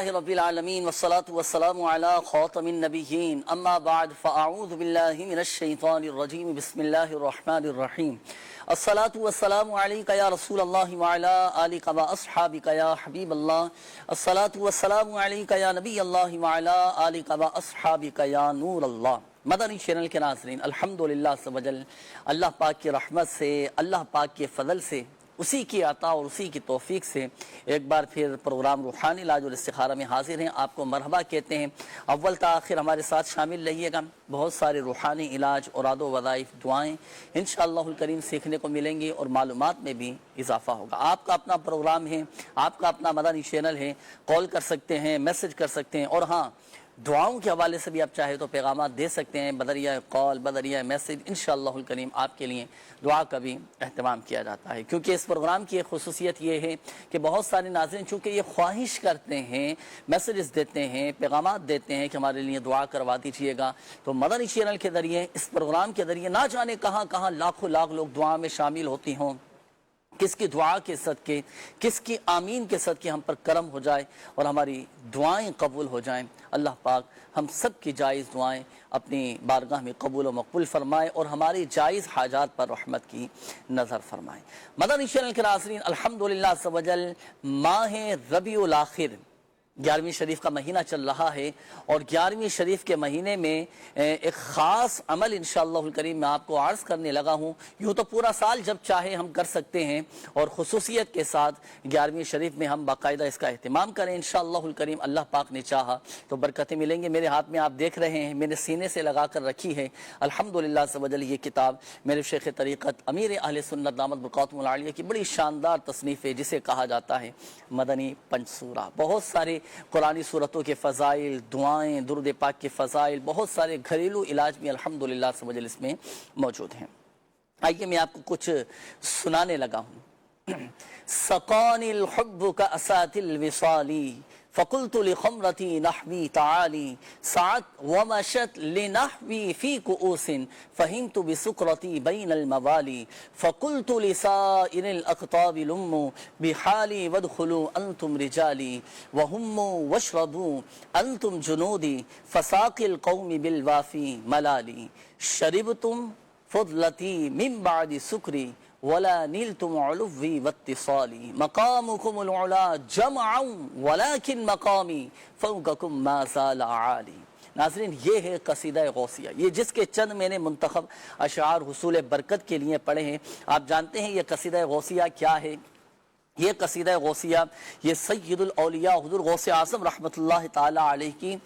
لله رب العالمين والصلاة والسلام على خاتم النبيين أما بعد فأعوذ بالله من الشيطان الرجيم بسم الله الرحمن الرحيم الصلاة والسلام عليك يا رسول الله وعلى آلك وأصحابك يا حبيب الله الصلاة والسلام عليك يا نبي الله وعلى آلك وأصحابك يا نور الله مدنی چینل کے ناظرین الحمدللہ سبجل اللہ پاک کی رحمت سے اللہ پاک کے فضل سے اسی کی عطا اور اسی کی توفیق سے ایک بار پھر پروگرام روحانی علاج اور استخارہ میں حاضر ہیں. آپ کو مرحبا کہتے ہیں. اول تا آخر ہمارے ساتھ شامل رہیے گا. بہت سارے روحانی علاج اوراد و وظائف دعائیں انشاءاللہ الکریم سیکھنے کو ملیں گے اور معلومات میں بھی اضافہ ہوگا. آپ کا اپنا پروگرام ہے, آپ کا اپنا مدنی چینل ہے. کال کر سکتے ہیں, میسج کر سکتے ہیں, اور ہاں دعاؤں کے حوالے سے بھی آپ چاہے تو پیغامات دے سکتے ہیں. بدریہ کال, بدریہ میسج انشاءاللہ الکریم آپ کے لیے دعا کا بھی اہتمام کیا جاتا ہے. کیونکہ اس پروگرام کی ایک خصوصیت یہ ہے کہ بہت سارے ناظرین چونکہ یہ خواہش کرتے ہیں, میسیجز دیتے ہیں, پیغامات دیتے ہیں کہ ہمارے لیے دعا کروا دیجیے گا, تو مدنی چینل کے ذریعے اس پروگرام کے ذریعے نہ جانے کہاں کہاں لاکھوں لاکھ لوگ دعا میں شامل ہوتی ہوں. کس کی دعا کے صدقے, کس کی آمین کے صدقے ہم پر کرم ہو جائے اور ہماری دعائیں قبول ہو جائیں. اللہ پاک ہم سب کی جائز دعائیں اپنی بارگاہ میں قبول و مقبول فرمائے اور ہماری جائز حاجات پر رحمت کی نظر فرمائے. مدنی چینل کے ناظرین الحمدللہ عز و جل ماہ ربیع الاخر 11ویں شریف کا مہینہ چل رہا ہے, اور 11ویں شریف کے مہینے میں ایک خاص عمل انشاءاللہ الکریم میں آپ کو عرض کرنے لگا ہوں. یوں تو پورا سال جب چاہے ہم کر سکتے ہیں, اور خصوصیت کے ساتھ 11ویں شریف میں ہم باقاعدہ اس کا اہتمام کریں انشاءاللہ الکریم. اللہ پاک نے چاہا تو برکتیں ملیں گے. میرے ہاتھ میں آپ دیکھ رہے ہیں, میں نے سینے سے لگا کر رکھی ہے الحمدللہ عز و جل یہ کتاب. میرے شیخ طریقت امیر اہل سنت دامت برکاتہم العالیہ کی بڑی شاندار تصنیف ہے جسے کہا جاتا ہے مدنی پنج سورہ. بہت سارے قرآنی صورتوں کے فضائل, دعائیں, درود پاک کے فضائل, بہت سارے گھریلو علاج بھی الحمدللہ عز و جل اس میں موجود ہیں. آئیے میں آپ کو کچھ سنانے لگا ہوں. سقانی الحب کأسات الوصالی فقلت لخمرتي نحوي تعالي سعت ومشت لنحوي في كؤوس فهمت بسكرتي بين الموالي فقلت لسائر الأقطاب لموا بحالي وادخلوا أنتم رجالي وهموا واشربوا أنتم جنودي فساقي القوم بالوافي ملالي شربتم فضلتي من بعد سكري ولا نلتم علوي واتصالي مقامكم العلا جمعا ولكن مقامي فوقكم ما زال عالي. ناظرین یہ ہے قصیدہ غوثیہ, یہ جس کے چند میں نے منتخب اشعار حصول برکت کے لیے پڑھے ہیں. آپ جانتے ہیں یہ قصیدہ غوثیہ کیا ہے؟ یہ قصیدہ غوثیہ یہ سید الاولیاء حضور غوث اعظم رحمت اللہ تعالی علیہ کی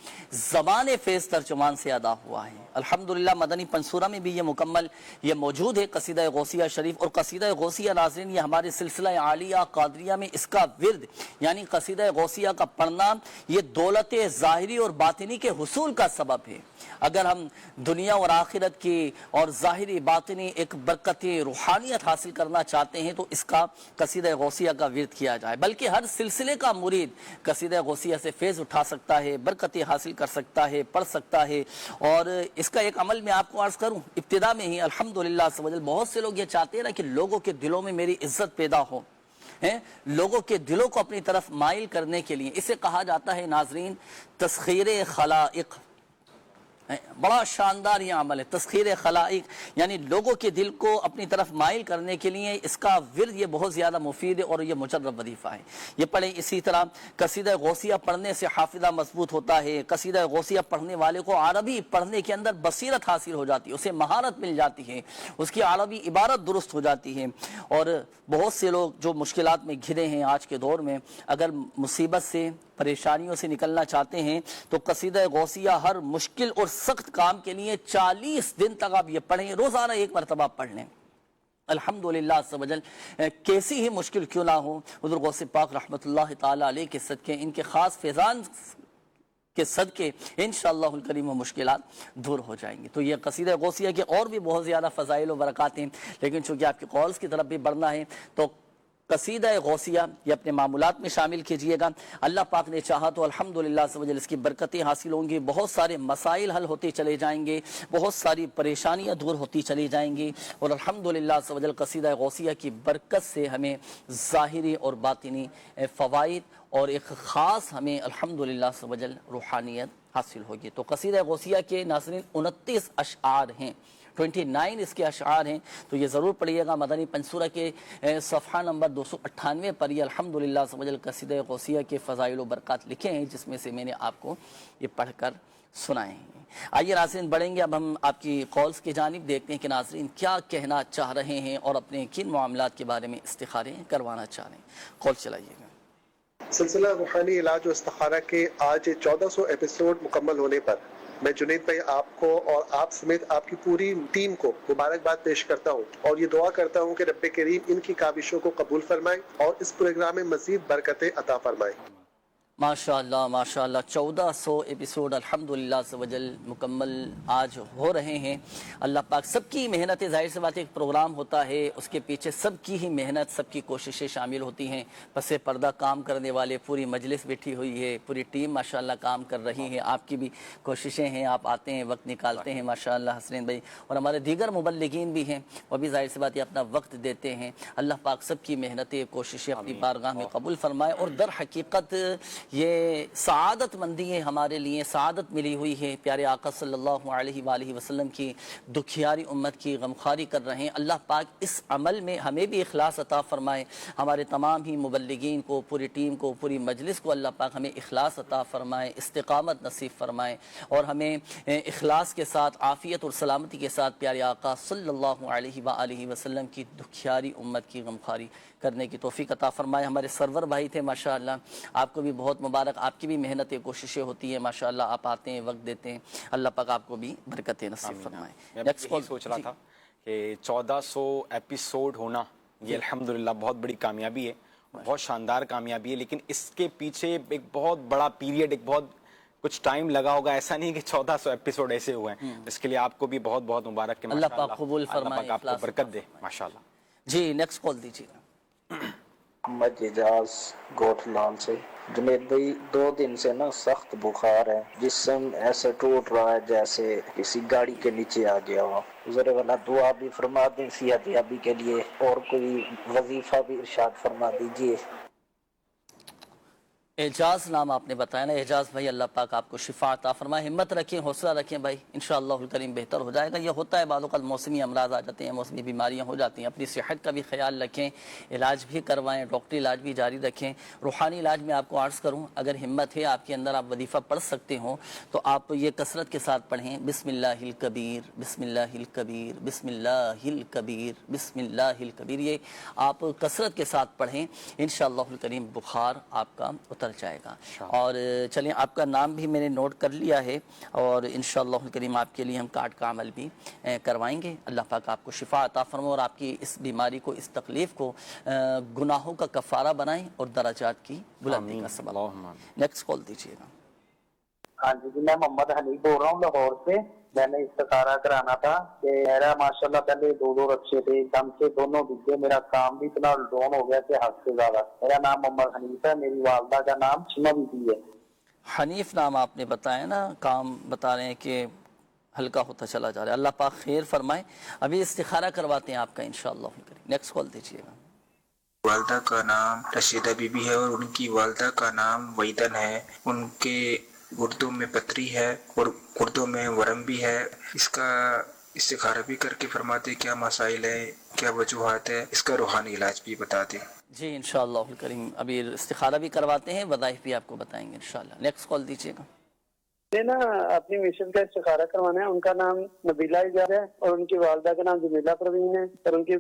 زبان فیض ترجمان سے ادا ہوا ہے. الحمدللہ مدنی پنسورہ میں بھی یہ مکمل یہ موجود ہے قصیدہ غوثیہ شریف. اور قصیدہ غوثیہ ناظرین یہ ہمارے سلسلہ عالیہ قادریہ میں اس کا ورد یعنی قصیدہ غوثیہ کا پڑھنا یہ دولت ظاہری اور باطنی کے حصول کا سبب ہے. اگر ہم دنیا اور آخرت کی اور ظاہری باطنی ایک برکت روحانیت حاصل کرنا چاہتے ہیں تو اس کا قصیدہ غوثیہ کا ورد کیا جائے. بلکہ ہر سلسلے کا مرید قصیدہ غوثیہ سے فیض اٹھا سکتا ہے, برکتیں حاصل کر سکتا ہے, پڑھ سکتا ہے. اور اس کا ایک عمل میں آپ کو عرض کروں ابتدا میں ہی الحمدللہ عز و جل بہت سے لوگ یہ چاہتے ہیں نا کہ لوگوں کے دلوں میں میری عزت پیدا ہو, لوگوں کے دلوں کو اپنی طرف مائل کرنے کے لیے. اسے کہا جاتا ہے ناظرین تسخیر خلائق. بڑا شاندار یہ عمل ہے تسخیر خلائق, یعنی لوگوں کے دل کو اپنی طرف مائل کرنے کے لیے اس کا ورد یہ بہت زیادہ مفید ہے اور یہ مجرب وظیفہ ہے. یہ پڑھیں. اسی طرح قصیدہ غوثیہ پڑھنے سے حافظہ مضبوط ہوتا ہے. قصیدہ غوثیہ پڑھنے والے کو عربی پڑھنے کے اندر بصیرت حاصل ہو جاتی ہے, اسے مہارت مل جاتی ہے, اس کی عربی عبارت درست ہو جاتی ہے. اور بہت سے لوگ جو مشکلات میں گھرے ہیں آج کے دور میں, اگر مصیبت سے پریشانیوں سے نکلنا چاہتے ہیں تو قصیدہ غوثیہ ہر مشکل اور سخت کام کے لیے 40 دن تک آپ یہ پڑھیں, روزانہ ایک مرتبہ پڑھ لیں. الحمدللہ عز و جل کیسی ہی مشکل کیوں نہ ہو, حضور غوث پاک رحمت اللہ تعالی علیہ کے صدقے, ان کے خاص فیضان کے صدقے انشاءاللہ الکریم و مشکلات دور ہو جائیں گے. تو یہ قصیدہ غوثیہ کے اور بھی بہت زیادہ فضائل و برکات ہیں, لیکن چونکہ آپ کی کالز کی طرف بھی بڑھنا ہے تو قصیدہ غوثیہ یہ اپنے معمولات میں شامل کیجئے گا. اللہ پاک نے چاہا تو الحمدللہ عز و جل اس کی برکتیں حاصل ہوں گی, بہت سارے مسائل حل ہوتے چلے جائیں گے, بہت ساری پریشانیاں دور ہوتی چلی جائیں گی, اور الحمدللہ عز و جل قصیدہ غوثیہ کی برکت سے ہمیں ظاہری اور باطنی فوائد اور ایک خاص ہمیں الحمدللہ سے وجل روحانیت حاصل ہوگی۔ تو قصیدہ غوثیہ کے ناظرین 29 اشعار ہیں، 29 اس کے اشعار ہیں، تو یہ ضرور پڑھیے گا۔ مدنی پنسورہ کے صفحہ نمبر 298 پر یہ الحمدللہ سے وجل قصیدہ غوثیہ کے فضائل و برکات لکھے ہیں، جس میں سے میں نے آپ کو یہ پڑھ کر سنائے ہیں۔ آئیے ناظرین بڑھیں گے اب ہم آپ کی کالز کی جانب، دیکھتے ہیں کہ ناظرین کیا کہنا چاہ رہے ہیں اور اپنے کن معاملات کے بارے میں استخارے کروانا چاہ رہے ہیں۔ کال چلائیے گا۔ سلسلہ روحانی علاج و استخارہ کے آج 1400 ایپیسوڈ مکمل ہونے پر میں جنید بھائی آپ کو اور آپ سمیت آپ کی پوری ٹیم کو مبارکباد پیش کرتا ہوں اور یہ دعا کرتا ہوں کہ رب کریم ان کی کاوشوں کو قبول فرمائے اور اس پروگرام میں مزید برکتیں عطا فرمائے۔ ماشاءاللہ ماشاءاللہ 1400 ایپیسوڈ الحمدللہ سے وجل مکمل آج ہو رہے ہیں۔ اللہ پاک سب کی محنت، ظاہر سی بات ایک پروگرام ہوتا ہے، اس کے پیچھے سب کی ہی محنت، سب کی کوششیں شامل ہوتی ہیں۔ پس پردہ کام کرنے والے پوری مجلس بیٹھی ہوئی ہے، پوری ٹیم ماشاءاللہ کام کر رہی ہے، آپ کی بھی کوششیں ہیں، آپ آتے ہیں، وقت نکالتے ہیں ماشاءاللہ حسنین بھائی، اور ہمارے دیگر مبلغین بھی ہیں، وہ بھی ظاہر سی بات یہ اپنا وقت دیتے ہیں۔ اللہ پاک سب کی محنتیں، کوششیں اپنی بارگاہ میں قبول فرمائے، اور در حقیقت یہ سعادت مندی ہمارے لیے سعادت ملی ہوئی ہے۔ پیارے آقا صلی اللہ علیہ وآلہ وسلم کی دکھیاری امت کی غمخواری کر رہے ہیں۔ اللہ پاک اس عمل میں ہمیں بھی اخلاص عطا فرمائے، ہمارے تمام ہی مبلغین کو، پوری ٹیم کو، پوری مجلس کو اللہ پاک ہمیں اخلاص عطا فرمائے، استقامت نصیب فرمائے، اور ہمیں اخلاص کے ساتھ، عافیت اور سلامتی کے ساتھ پیارے آقا صلی اللہ علیہ وآلہ وسلم کی دکھیاری امت کی غمخواری کرنے کی توفیق عطا فرمائے۔ ہمارے سرور بھائی تھے ماشاءاللہ، آپ کو بھی بہت مبارک، آپ کی بھی محنتیں، کوششیں ہوتی ہیں ماشاءاللہ، آپ آتے ہیں، وقت دیتے ہیں، اللہ پاک آپ کو بھی برکتیں نصیب فرمائے۔ میں یہی سوچ رہا تھا کہ 1400 ایپیسوڈ ہونا یہ الحمدللہ بہت بڑی کامیابی ہے، بہت شاندار کامیابی ہے، لیکن اس کے پیچھے ایک بہت بڑا پیریڈ، ایک بہت کچھ ٹائم لگا ہوگا، ایسا نہیں کہ 1400 ایپیسوڈ ایسے ہوئے ہیں۔ اس کے لیے آپ کو بھی بہت بہت مبارک کہ اللہ پاک قبول اللہ فرمائے، پاک آپ کو برکت دے ماشاءاللہ۔ جی نیکسٹ کال دیجیے گا۔ محمد اعجاز گوٹلان سے۔ جنید بھائی 2 دن سے نا سخت بخار ہے، جسم ایسے ٹوٹ رہا ہے جیسے کسی گاڑی کے نیچے آ گیا ہو۔ حضور والا دعا بھی فرما دیں صحت یابی کے لیے، اور کوئی وظیفہ بھی ارشاد فرما دیجیے۔ اعجاز نام آپ نے بتایا نا، اعجاز بھائی اللہ پاک آپ کو شفا عطا فرمائے، ہمت رکھیں، حوصلہ رکھیں بھائی، انشاءاللہ الکریم بہتر ہو جائے گا۔ یہ ہوتا ہے بعض اوقات موسمی امراض آ جاتے ہیں، موسمی بیماریاں ہو جاتی ہیں، اپنی صحت کا بھی خیال رکھیں، علاج بھی کروائیں، ڈاکٹری علاج بھی جاری رکھیں۔ روحانی علاج میں آپ کو عرض کروں، اگر ہمت ہے آپ کے اندر، آپ وظیفہ پڑھ سکتے ہوں تو آپ یہ کثرت کے ساتھ پڑھیں، بسم اللہ الکبیر، بسم اللہ الکبیر، بسم اللہ الکبیر، بسم اللہ الکبیر، یہ آپ کثرت کے ساتھ پڑھیں، انشاءاللہ الکریم بخار آپ کا اتر جائے گا۔ اور چلیں آپ کا نام بھی میں نے نوٹ کر لیا ہے، اور انشاءاللہ الکریم آپ کے لیے ہم کارڈ کا عمل بھی کروائیں گے۔ اللہ پاک آپ کو شفا عطا فرمائے اور آپ کی اس بیماری کو، اس تکلیف کو گناہوں کا کفارہ بنائیں اور درجات کی بلندی کا سبب۔ نیکسٹ کال دیجیے گا۔ ہاں جی، میں محمد حنیف بول رہا ہوں لاہور سے۔ میں نے استخارہ کرانا تھا کہ میرا ماشاءاللہ پہلے 2 رکشے تھے، کم سے دونوں بکے، میرا کام بھی اتنا ڈاؤن ہو گیا کہ حد سے زیادہ۔ میرا نام محمد حنیف ہے، میری والدہ کا نام شما بی ہے۔ حنیف نام آپ نے بتایا نا، کام بتا رہے ہیں کہ ہلکا ہوتا چلا جا رہا ہے، اللہ پاک خیر فرمائے۔ ابھی استخارہ کرواتے ہیں آپ کا انشاءاللہ الکریم۔ نیکسٹ کال دیجیے گا۔ والدہ کا نام رشیدہ بی بی ہے اور ان کی والدہ کا نام ویدن ہے۔ ان کے اردو میں پتری ہے اور اردو میں ورم بھی ہے۔ اس کا استخارہ بھی کر کے فرماتے کیا مسائل ہے، کیا وجوہات ہے، اس کا روحانی علاج بھی بتا دیں۔ جی انشاءاللہ الکریم ابھی استخارہ بھی کرواتے ہیں، وظائف بھی آپ کو بتائیں گے انشاءاللہ۔ نیکسٹ کال دیجیے گا۔ نا اپنی مشن کا استخارہ کروانا ہے، ان کا نام نبیلہ اعجاز ہے اور ان کی والدہ کا نام جمیلہ پروین ہے، اور ان کی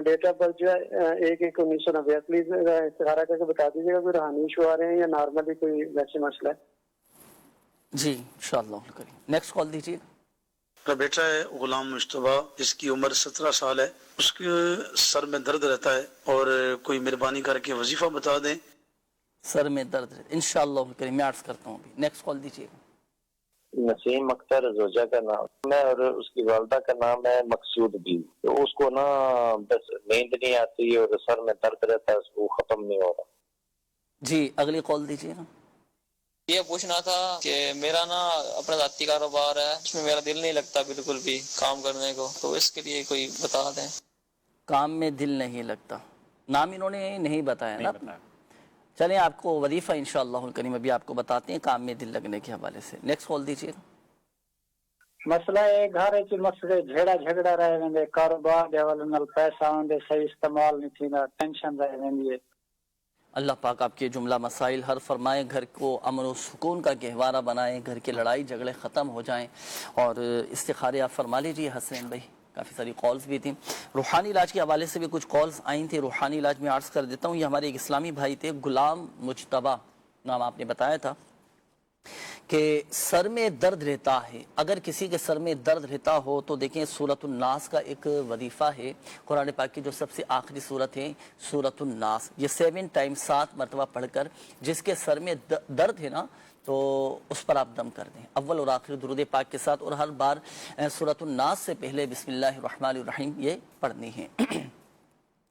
ڈیٹ آف برتھ جو ہے 1/1/1990 ہے۔ پلیز استخارہ کر کے بتا دیجیے گا کوئی روحانی ایشو آ رہے ہیں یا نارملی کوئی ویسے مسئلہ ہے۔ جی انشاءاللہ الکریم۔ نیکسٹ کال دیجیے گا۔ میرا بیٹا ہے غلام مشتبہ، جس کی عمر 17 سال ہے، اس کے سر میں درد رہتا ہے اور کوئی مہربانی کر کے وظیفہ بتا دیں۔ سر میں درد ہے انشاءاللہ الکریم، میں عرض کرتا ہوں ابھی۔ نیکسٹ کال دیجیے گا۔ نسیم اختر زوجہ کا نام ہے اور اس کی والدہ کا نام ہے مقصود بھی۔ تو اس کو نا بس نیند نہیں آتی اور سر میں درد رہتا ہے، اس کو ختم نہیں ہو رہا۔ جی اگلی کال دیجیے گا۔ یہ پوچھنا تھا کہ میرا نا اپنا ذاتی کاروبار ہے، اس میں میرا دل نہیں لگتا بالکل بھی کام کرنے کو، تو اس کے لیے کوئی بتا دیں۔ کام میں دل نہیں لگتا، نام انہوں نے نہیں بتایا نا۔ چلیں آپ کو وظیفہ انشاءاللہ الکریم ابھی آپ کو بتاتے ہیں کام میں دل لگنے کے حوالے سے. نیکسٹ کال دیجیے. مسئلہ ہے گھر چ مسئلے جھیڑا جھگڑا رہ ویندے کاروبار دے حوالے نال پیسہ آندے صحیح استعمال نہیں تھیندا ٹینشن رہ ویندی ہے. اللہ پاک آپ کے جملہ مسائل حل فرمائے, گھر کو امن و سکون کا گہوارہ بنائیں, گھر کے لڑائی جھگڑے ختم ہو جائیں, اور استخارے آپ فرما لیجیے. حسین بھائی کافی ساری کالز بھی تھیں, روحانی علاج کے حوالے سے بھی کچھ کالز آئیں تھیں. روحانی علاج میں عرض کر دیتا ہوں, یہ ہمارے ایک اسلامی بھائی تھے, غلام مجتبیٰ نام آپ نے بتایا تھا کہ سر میں درد رہتا ہے. اگر کسی کے سر میں درد رہتا ہو تو دیکھیں سورۃ الناس کا ایک وظیفہ ہے, قرآن پاک کی جو سب سے آخری سورت ہے سورۃ الناس, یہ 7 ٹائمز 7 مرتبہ پڑھ کر جس کے سر میں درد ہے نا تو اس پر آپ دم کر دیں اول اور آخر درود پاک کے ساتھ, اور ہر بار سورۃ الناس سے پہلے بسم اللہ الرحمن الرحیم یہ پڑھنی ہے.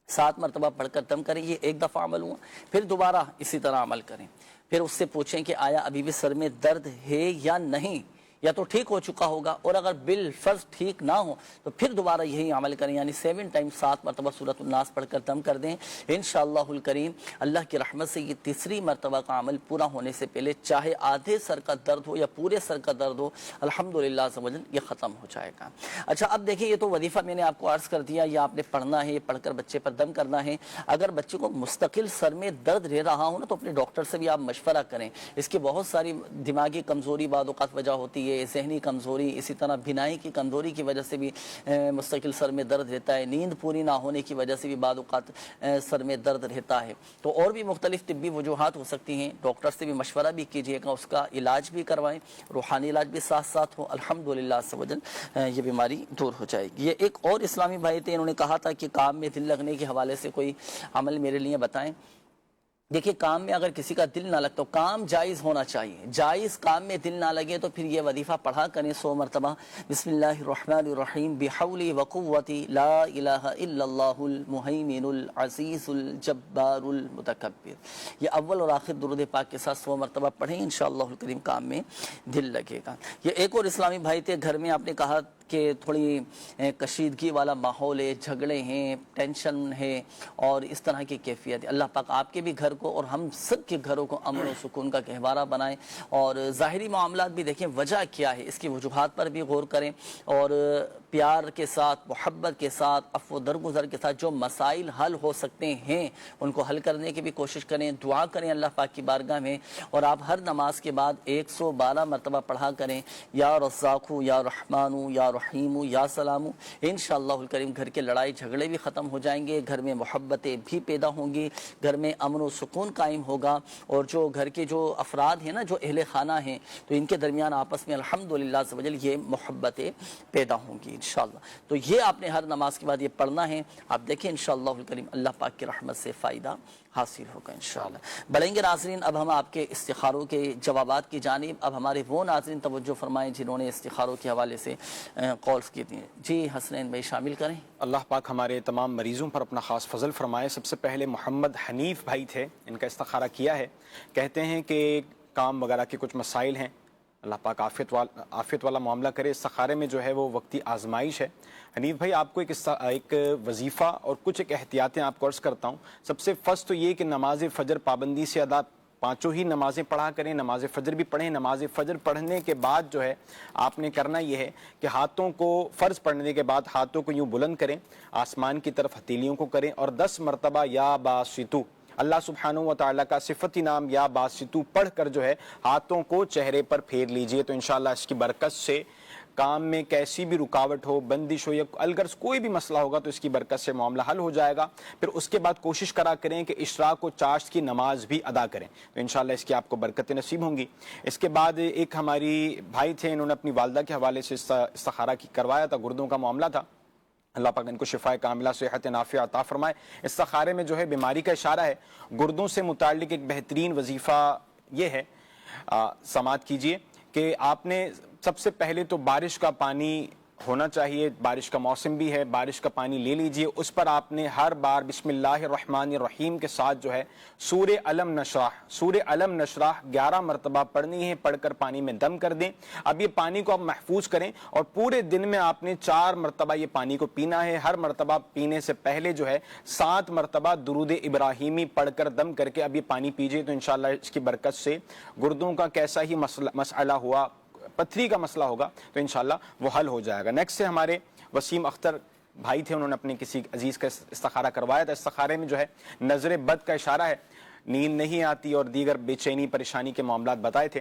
7 مرتبہ پڑھ کر دم کریں, یہ ایک دفعہ عمل ہوا, پھر دوبارہ اسی طرح عمل کریں. پھر اس سے پوچھیں کہ آیا ابھی بھی سر میں درد ہے یا نہیں, یا تو ٹھیک ہو چکا ہوگا, اور اگر بالفرض ٹھیک نہ ہو تو پھر دوبارہ یہی عمل کریں, یعنی 7 ٹائمز 7 مرتبہ سورۃ الناس پڑھ کر دم کر دیں. انشاءاللہ الکریم اللہ کی رحمت سے یہ تیسری مرتبہ کا عمل پورا ہونے سے پہلے چاہے آدھے سر کا درد ہو یا پورے سر کا درد ہو, الحمدللہ عز و جل یہ ختم ہو جائے گا. اچھا اب دیکھیں یہ تو وظیفہ میں نے آپ کو عرض کر دیا, یہ آپ نے پڑھنا ہے, یہ پڑھ کر بچے پر دم کرنا ہے. اگر بچے کو مستقل سر میں درد رہ رہا ہو نا تو اپنے ڈاکٹر سے بھی آپ مشورہ کریں. اس کی بہت ساری دماغی کمزوری بعض اوقات وجہ ہوتی ہے, ذہنی کمزوری, اسی طرح بینائی کی کمزوری کی وجہ سے بھی مستقل سر میں درد رہتا ہے, نیند پوری نہ ہونے کی وجہ سے بھی بعض اوقات سر میں درد رہتا ہے. تو اور بھی مختلف طبی وجوہات ہو سکتی ہیں, ڈاکٹر سے بھی مشورہ بھی کیجیے گا, اس کا علاج بھی کروائیں, روحانی علاج بھی ساتھ ساتھ ہو, الحمدللہ عز و جل یہ بیماری دور ہو جائے گی. یہ ایک اور اسلامی بھائی تھے, انہوں نے کہا تھا کہ کام میں دل لگنے کے حوالے سے کوئی عمل میرے لیے بتائیں. دیکھیں کام میں اگر کسی کا دل نہ لگتا, کام جائز ہونا چاہیے, جائز کام میں دل نہ لگے تو پھر یہ وظیفہ پڑھا کریں 100 مرتبہ بسم اللہ الرحمن الرحیم بحولی وقوتی لا الہ الا اللہ المہیمن العزیز الجبار المتکبر. یہ اول اور آخر درود پاک کے ساتھ 100 مرتبہ پڑھیں, انشاءاللہ الکریم کام میں دل لگے گا. یہ ایک اور اسلامی بھائی تھے, گھر میں آپ نے کہا کہ تھوڑی کشیدگی والا ماحول ہے, جھگڑے ہیں, ٹینشن ہے اور اس طرح کی کیفیت ہے. اللہ پاک آپ کے بھی گھر کو اور ہم سب کے گھروں کو امن و سکون کا گہوارہ بنائیں. اور ظاہری معاملات بھی دیکھیں وجہ کیا ہے, اس کی وجوہات پر بھی غور کریں, اور پیار کے ساتھ, محبت کے ساتھ, عفو درگزر کے ساتھ جو مسائل حل ہو سکتے ہیں ان کو حل کرنے کی بھی کوشش کریں. دعا کریں اللہ پاک کی بارگاہ میں, اور آپ ہر نماز کے بعد 112 مرتبہ پڑھا کریں یا رزاقو یا رحمانو یا رحیمو یا سلامو. انشاءاللہ الکریم گھر کے لڑائی جھگڑے بھی ختم ہو جائیں گے, گھر میں محبتیں بھی پیدا ہوں گی, گھر میں امن و سکون قائم ہوگا, اور جو گھر کے جو افراد ہیں نا, جو اہل خانہ ہیں, تو ان کے درمیان آپس میں الحمدللہ عز و جل یہ محبتیں پیدا ہوں گی انشاءاللہ. تو یہ آپ نے ہر نماز کے بعد یہ پڑھنا ہے. آپ دیکھیں انشاءاللہ الکریم اللہ پاک کی رحمت سے فائدہ حاصل ہوگا انشاءاللہ. بڑھیں گے ناظرین اب ہم آپ کے استخاروں کے جوابات کی جانب. اب ہمارے وہ ناظرین توجہ فرمائیں جنہوں نے استخاروں کے حوالے سے کالز کی تھیں. جی حسنین بھائی شامل کریں. اللہ پاک ہمارے تمام مریضوں پر اپنا خاص فضل فرمائے. سب سے پہلے محمد حنیف بھائی تھے, ان کا استخارہ کیا ہے. کہتے ہیں کہ کام وغیرہ کے کچھ مسائل ہیں, اللہ پاک عافیت والا معاملہ کرے. استخارے میں جو ہے وہ وقتی آزمائش ہے. حنیف بھائی آپ کو ایک وظیفہ اور کچھ ایک احتیاطیں آپ کو عرض کرتا ہوں. سب سے فرسٹ تو یہ کہ نماز فجر پابندی سے ادا, 5 ہی نمازیں پڑھا کریں. نماز فجر بھی پڑھیں. نماز فجر پڑھنے کے بعد جو ہے آپ نے کرنا یہ ہے کہ ہاتھوں کو, فرض پڑھنے کے بعد ہاتھوں کو یوں بلند کریں, آسمان کی طرف ہتھیلیوں کو کریں, اور 10 مرتبہ یا باسطو, اللہ سبحانہ و تعالیٰ کا صفتی نام یا باسطو پڑھ کر جو ہے ہاتھوں کو چہرے پر پھیر لیجئے. تو انشاءاللہ اس کی برکت سے کام میں کیسی بھی رکاوٹ ہو, بندش ہو, یا اگر کوئی بھی مسئلہ ہوگا تو اس کی برکت سے معاملہ حل ہو جائے گا. پھر اس کے بعد کوشش کرا کریں کہ اشراق و چاشت کی نماز بھی ادا کریں, تو انشاءاللہ اس کی آپ کو برکتیں نصیب ہوں گی. اس کے بعد ایک ہماری بھائی تھے, انہوں نے اپنی والدہ کے حوالے سے استخارہ کروایا تھا, گردوں کا معاملہ تھا. اللہ پاک ان کو شفاء کاملہ صحت نافعہ عطا فرمائے. استخارے میں جو ہے بیماری کا اشارہ ہے. گردوں سے متعلق ایک بہترین وظیفہ یہ ہے, سماعت کیجئے, کہ آپ نے سب سے پہلے تو بارش کا پانی ہونا چاہیے. بارش کا موسم بھی ہے, بارش کا پانی لے لیجئے. اس پر آپ نے ہر بار بسم اللہ الرحمن الرحیم کے ساتھ جو ہے سورہ علم نشرح 11 مرتبہ پڑھنی ہے. پڑھ کر پانی میں دم کر دیں. اب یہ پانی کو آپ محفوظ کریں اور پورے دن میں آپ نے 4 مرتبہ یہ پانی کو پینا ہے. ہر مرتبہ پینے سے پہلے جو ہے 7 مرتبہ درود ابراہیمی پڑھ کر دم کر کے اب یہ پانی پیجئے, تو انشاءاللہ اس کی برکت سے گردوں کا کیسا ہی مسئلہ ہوا, پتھری کا مسئلہ ہوگا, تو انشاءاللہ وہ حل ہو جائے گا. نیکسٹ سے ہمارے وسیم اختر بھائی تھے, انہوں نے اپنے کسی عزیز کا استخارہ کروایا تھا. استخارے میں جو ہے نظر بد کا اشارہ ہے, نیند نہیں آتی اور دیگر بے چینی پریشانی کے معاملات بتائے تھے.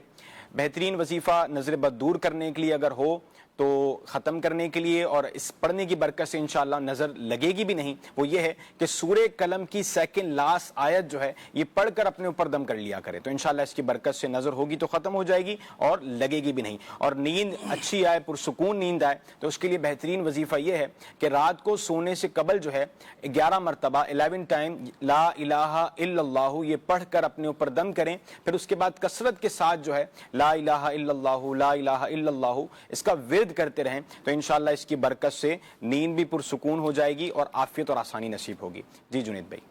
بہترین وظیفہ نظر بد دور کرنے کے لیے اگر ہو تو ختم کرنے کے لیے اور اس پڑھنے کی برکت سے انشاءاللہ نظر لگے گی بھی نہیں, وہ یہ ہے کہ سورہ قلم کی سیکنڈ لاسٹ آیت جو ہے یہ پڑھ کر اپنے اوپر دم کر لیا کرے, تو انشاءاللہ اس کی برکت سے نظر ہوگی تو ختم ہو جائے گی اور لگے گی بھی نہیں. اور نیند اچھی آئے, پرسکون نیند آئے, تو اس کے لیے بہترین وظیفہ یہ ہے کہ رات کو سونے سے قبل جو ہے 11 مرتبہ 11 ٹائم لا الہ الا اللہ یہ پڑھ کر اپنے اوپر دم کریں. پھر اس کے بعد کثرت کے ساتھ جو ہے لا الہ الا اللہ لا الہ الا اللہ اس کا ورد کرتے رہیں, تو انشاءاللہ اس کی برکت سے نیند بھی پرسکون ہو جائے گی اور عافیت اور آسانی نصیب ہوگی. جی جنید بھائی.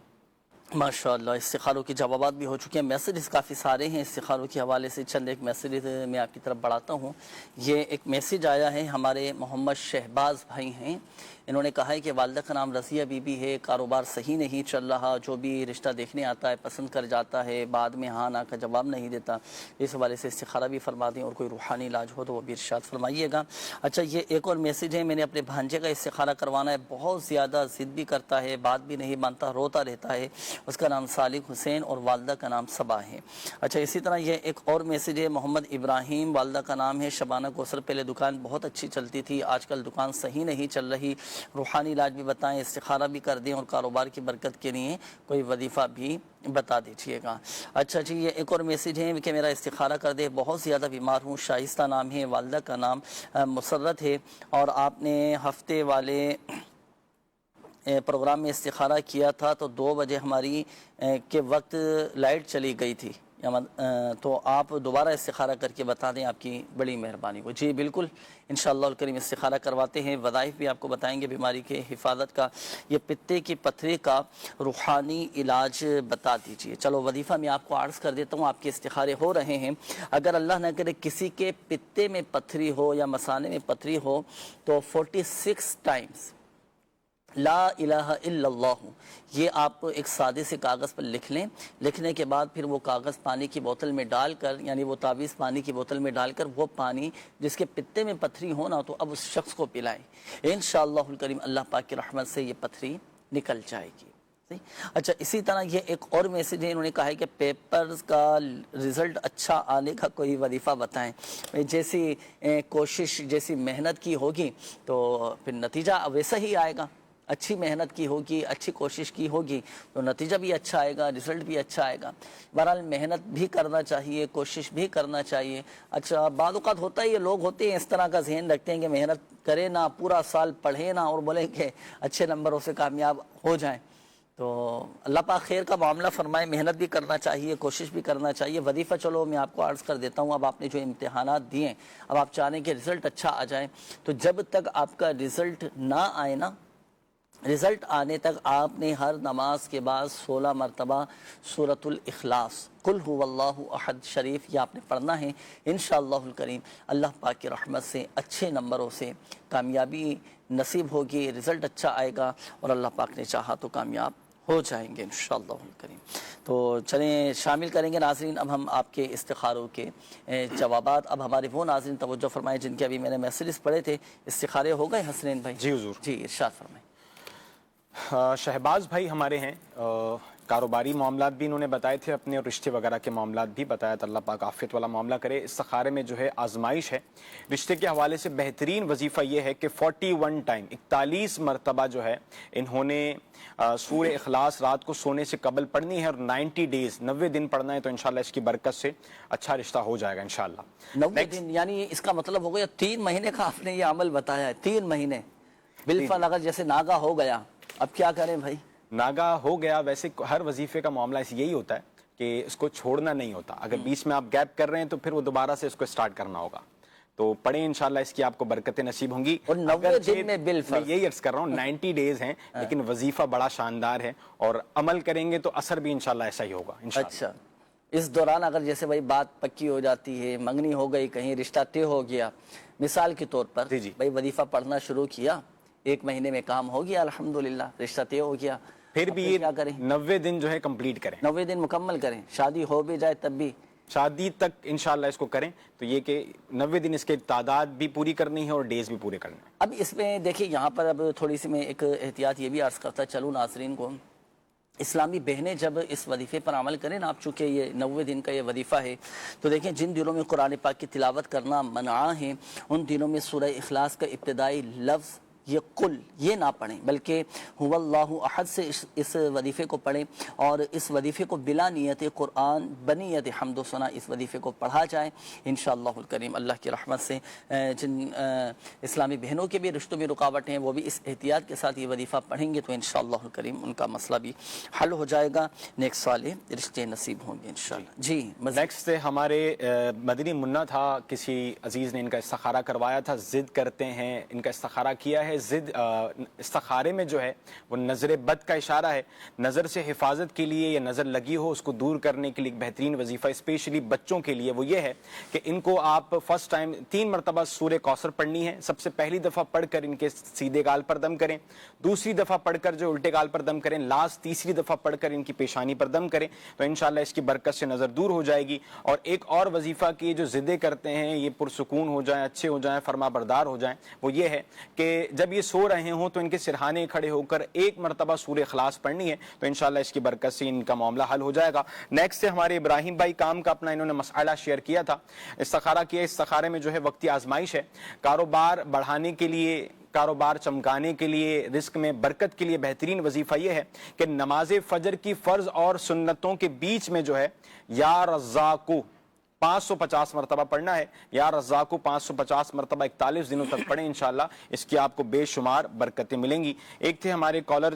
ماشاءاللہ استخاروں کے جوابات بھی ہو چکے ہیں, میسیجز کافی سارے ہیں استخاروں کے حوالے سے. چند ایک میسیجز میں آپ کی طرف بڑھاتا ہوں. یہ ایک میسیج آیا ہے, ہمارے محمد شہباز بھائی ہیں, انہوں نے کہا ہے کہ والدہ کا نام رضیہ بی بی ہے, کاروبار صحیح نہیں چل رہا, جو بھی رشتہ دیکھنے آتا ہے پسند کر جاتا ہے, بعد میں ہاں نا کا جواب نہیں دیتا. اس حوالے سے استخارہ بھی فرما دیں اور کوئی روحانی علاج ہو تو وہ بھی ارشاد فرمائیے گا. اچھا یہ ایک اور میسیج ہے, میں نے اپنے بھانجے کا استخارہ کروانا ہے, بہت زیادہ ضد بھی کرتا ہے, بات بھی نہیں مانتا, روتا رہتا ہے. اس کا نام صالح حسین اور والدہ کا نام صبا ہے. اچھا اسی طرح یہ ایک اور میسیج ہے, محمد ابراہیم, والدہ کا نام ہے شبانہ کوثر. پہلے دکان بہت اچھی چلتی تھی, آج کل دکان صحیح نہیں چل رہی, روحانی علاج بھی بتائیں, استخارہ بھی کر دیں اور کاروبار کی برکت کے لیے کوئی وظیفہ بھی بتا دیجیے گا. اچھا جی یہ ایک اور میسیج ہے کہ میرا استخارہ کر دے, بہت زیادہ بیمار ہوں. شائستہ نام ہے, والدہ کا نام مسرت ہے, اور آپ نے ہفتے والے پروگرام میں استخارہ کیا تھا تو 2 بجے ہماری کے وقت لائٹ چلی گئی تھی, تو آپ دوبارہ استخارہ کر کے بتا دیں, آپ کی بڑی مہربانی ہو. جی بالکل انشاءاللہ الکریم استخارہ کرواتے ہیں, وظائف بھی آپ کو بتائیں گے بیماری کے حفاظت کا. یہ پتے کی پتھری کا روحانی علاج بتا دیجئے. چلو وظیفہ میں آپ کو عرض کر دیتا ہوں, آپ کے استخارے ہو رہے ہیں. اگر اللہ نہ کرے کسی کے پتے میں پتھری ہو یا مثانے میں پتھری ہو تو 46 ٹائمز لا الہ الا اللہ یہ آپ ایک سادے سے کاغذ پر لکھ لیں. لکھنے کے بعد پھر وہ کاغذ پانی کی بوتل میں ڈال کر, یعنی وہ تعویذ پانی کی بوتل میں ڈال کر, وہ پانی جس کے پتے میں پتھری ہونا تو اب اس شخص کو پلائیں. انشاءاللہ الکریم اللہ پاک کی رحمت سے یہ پتھری نکل جائے گی. اچھا اسی طرح یہ ایک اور میسیج ہے, انہوں نے کہا ہے کہ پیپرز کا رزلٹ اچھا آنے کا کوئی وظیفہ بتائیں. جیسی کوشش جیسی محنت کی ہوگی تو پھر نتیجہ ویسا ہی آئے گا. اچھی محنت کی ہوگی, اچھی کوشش کی ہوگی تو نتیجہ بھی اچھا آئے گا, رزلٹ بھی اچھا آئے گا. بہرحال محنت بھی کرنا چاہیے, کوشش بھی کرنا چاہیے. اچھا بعض اوقات ہوتا ہے, یہ لوگ ہوتے ہیں اس طرح کا ذہن رکھتے ہیں کہ محنت کرے نا, پورا سال پڑھے نا اور بولیں کہ اچھے نمبروں سے کامیاب ہو جائیں. تو اللہ پاک خیر کا معاملہ فرمائے. محنت بھی کرنا چاہیے, کوشش بھی کرنا چاہیے. وظیفہ چلو میں آپ کو عرض کر دیتا ہوں. اب آپ نے جو امتحانات دیے, اب آپ چاہیں کہ رزلٹ اچھا آ جائے, تو جب تک آپ کا رزلٹ نہ آئے نا, رزلٹ آنے تک آپ نے ہر نماز کے بعد 16 مرتبہ سورۃ الاخلاص قل هو اللہ احد شریف یہ آپ نے پڑھنا ہے. انشاءاللہ الکریم اللہ پاک کی رحمت سے اچھے نمبروں سے کامیابی نصیب ہوگی, رزلٹ اچھا آئے گا اور اللہ پاک نے چاہا تو کامیاب ہو جائیں گے انشاءاللہ الکریم. تو چلیں شامل کریں گے ناظرین اب ہم آپ کے استخاروں کے جوابات. اب ہمارے وہ ناظرین توجہ فرمائیں جن کے ابھی میں نے میسیجز پڑھے تھے. استخارے ہو گئے حسنین بھائی؟ جی حضور. جی ارشاد فرمائیں. شہباز بھائی ہمارے ہیں, کاروباری معاملات بھی انہوں نے بتائے تھے اپنے, اور رشتے وغیرہ کے معاملات بھی بتایا تھا. اللہ پاک عافیت والا معاملہ کرے. استخارے میں جو ہے آزمائش ہے. رشتے کے حوالے سے بہترین وظیفہ یہ ہے کہ 41 ٹائم 41 مرتبہ جو ہے انہوں نے سورہ اخلاص رات کو سونے سے قبل پڑھنی ہے, اور 90 ڈیز 90 دن پڑھنا ہے. تو انشاءاللہ اس کی برکت سے اچھا رشتہ ہو جائے گا انشاءاللہ. 90 دن یعنی اس کا مطلب ہو گیا 3 مہینے کا آپ نے یہ عمل بتایا ہے. 3 مہینے بالفعل اگر جیسے ناگا ہو گیا, اب کیا کریں بھائی؟ ناگا ہو گیا. ویسے ہر وظیفے کا معاملہ یہی ہوتا ہے کہ اس کو چھوڑنا نہیں ہوتا. اگر بیچ میں آپ گیپ کر رہے ہیں تو پھر وہ دوبارہ سے اس کو سٹارٹ کرنا ہوگا. تو پڑھیں انشاءاللہ اس کی آپ کو برکتیں نصیب ہوں گی. اور 90 دن میں بالفرض, میں یہی عرض کر رہا ہوں 90 ڈیز ہیں لیکن وظیفہ بڑا شاندار ہے اور عمل کریں گے تو اثر بھی انشاءاللہ ایسا ہی ہوگا انشاءاللہ. اچھا, اس دوران اگر جیسے بھائی بات پکی ہو جاتی ہے, منگنی ہو گئی, کہیں رشتہ طے ہو گیا, مثال کے طور پر بھائی وظیفہ پڑھنا شروع کیا, 1 مہینے میں کام ہو گیا الحمدللہ, رشتہ طے ہو گیا, پھر بھی یہ 90 دن جو ہے کمپلیٹ کریں, 90 دن مکمل کریں, شادی ہو بھی جائے تب بھی شادی تک انشاءاللہ اس کو کریں. تو یہ کہ 90 دن اس کے تعداد بھی پوری کرنی ہے اور ڈیز بھی پورے کرنے ہیں. اب اس میں دیکھیں یہاں پر اب تھوڑی سی میں ایک احتیاط یہ بھی عرض کرتا چلوں ناظرین کو, اسلامی بہنیں جب اس وظیفے پر عمل کریں نا, آپ چونکہ یہ 90 دن کا یہ وظیفہ ہے تو دیکھیں جن دنوں میں قرآن پاک کی تلاوت کرنا منع ہے ان دنوں میں سورہ اخلاص کا ابتدائی لفظ یہ قل یہ نہ پڑھیں, بلکہ هو اللہ احد سے اس وظیفے کو پڑھیں اور اس وظیفے کو بلا نیت قرآن بنیت حمد و ثنا اس وظیفے کو پڑھا جائے انشاءاللہ الکریم. اللہ کی رحمت سے جن اسلامی بہنوں کے بھی رشتوں میں رکاوٹ ہیں وہ بھی اس احتیاط کے ساتھ یہ وظیفہ پڑھیں گے تو انشاءاللہ الکریم ان کا مسئلہ بھی حل ہو جائے گا, نیک سالے رشتے نصیب ہوں گے انشاءاللہ. جی نیکسٹ ہمارے مدنی منا تھا, کسی عزیز نے ان کا استخارہ کروایا تھا, ضد کرتے ہیں, ان کا استخارہ کیا ہے. ضد استخارے میں جو ہے وہ نظر بد کا اشارہ ہے, نظر سے حفاظت کے لیے یا نظر لگی ہو اس کو دور کرنے کے لیے ایک بہترین وظیفہ اسپیشلی بچوں کے لیے وہ یہ ہے کہ ان کو آپ فرسٹ ٹائم 3 مرتبہ سورہ کوثر پڑھنی ہے. سب سے پہلی دفعہ پڑھ کر ان کے سیدھے گال پر دم کریں, دوسری دفعہ پڑھ کر جو الٹے گال پر دم کریں, لاسٹ تیسری دفعہ پڑھ کر ان کی پیشانی پر دم کریں تو انشاءاللہ اس کی برکت سے نظر دور ہو جائے گی. اور ایک اور وظیفہ کی جو ضدیں کرتے ہیں یہ پرسکون ہو جائیں, اچھے ہو جائیں, فرما بردار ہو جائیں, وہ یہ ہے کہ جب یہ سو رہے ہوں تو ان کے سرہانے کھڑے ہو کر 1 مرتبہ سورہ اخلاص پڑھنی ہے تو انشاءاللہ اس کی برکت سے ان کا معاملہ حل ہو جائے گا. نیکسٹ سے ہمارے ابراہیم بھائی کام کا اپنا انہوں نے مسئلہ شیئر کیا تھا, استخارہ کیا. استخارے میں جو ہے وقتی آزمائش ہے, کاروبار بڑھانے کے لیے, کاروبار چمکانے کے لیے, رزق میں برکت کے لیے بہترین وظیفہ یہ ہے کہ نماز فجر کی فرض اور سنتوں کے بیچ میں جو ہے یا رزاقو 550 مرتبہ پڑھنا ہے. یا رزاق کو 550 مرتبہ 41 دنوں تک پڑھیں, انشاءاللہ اس کی آپ کو بے شمار برکتیں ملیں گی. ایک تھے ہمارے کالر